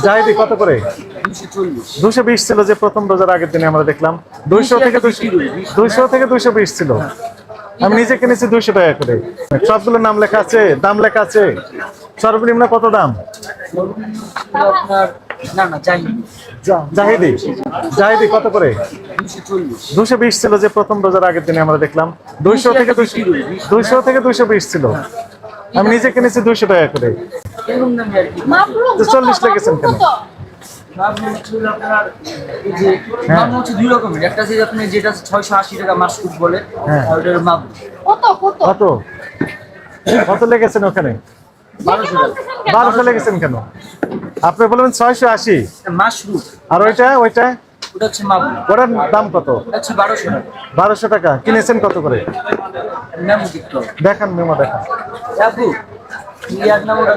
জাহিদি কত করে? 220 ছিল যে প্রথম রোজার আগের দিনে আমরা দেখলাম। 200 থেকে 220 ছিল। আমি নিজে কিনেছি 200 টাকা করে। সবগুলো নাম লেখা আছে, দাম লেখা আছে। সর্বনিম্ন কত দাম? জাহিদি জাহিদি কত করে? 220 ছিল যে প্রথম রোজার আগের দিনে আমরা দেখলাম। 200 থেকে 220 ছিল। আমি নিজে কিনেছি 200 টাকা করে। 40 লেগেছেন কেন? দুই রকমের, একটা আছে আপনি যেটা 680 টাকা মাসকুট বলে, ওটার মাপ কত কত লেগেছেন ওখানে? 1200 লেগেছেন কেন? আপনি বলবেন 680 মাশরুম। আর ওইটা ওটা হচ্ছে মাপ, ওটার দাম কত? হচ্ছে 1200 টাকা। 1200 টাকা কিনেছেন কত করে? মেমো দিতে দেখান, মেমো দেখান। আপু ইয়ার নাম ওটা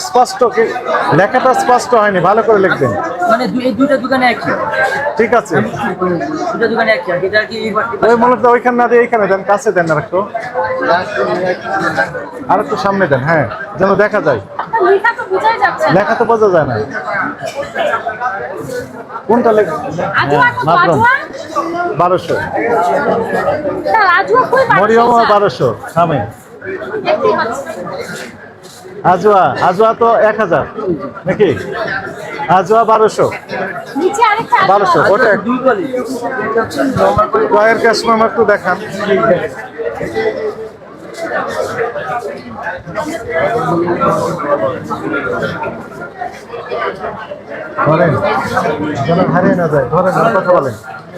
স্পষ্ট লেখাটা স্পষ্ট হয়নি, ভালো করে লিখবেন। মানে এই দুইটা দোকানে একই। ঠিক আছে, দুইটা দোকানে একই, আর এটা কি ওই মূলত ওইখানে না দিয়ে এইখানে দেন, কাছে দেন। আর একটু সামনে দেন, হ্যাঁ, যেন দেখা যায়। লেখা তো বোঝা যায় না কোনটা লেখা। 1200 মরিয়ম 1200 সামনে। আজোয়া আজোয়া তো 1000 নাকি? আজোয়া 1200 ওটা দুই কোয়ালিটি। এটা হচ্ছে নরমাল কোয়ালিটি। কয়ের ক্যাশ মেমো একটু দেখান। ধরেন যেন হারিয়ে না যায়, ধরেন আর কথা বলেন।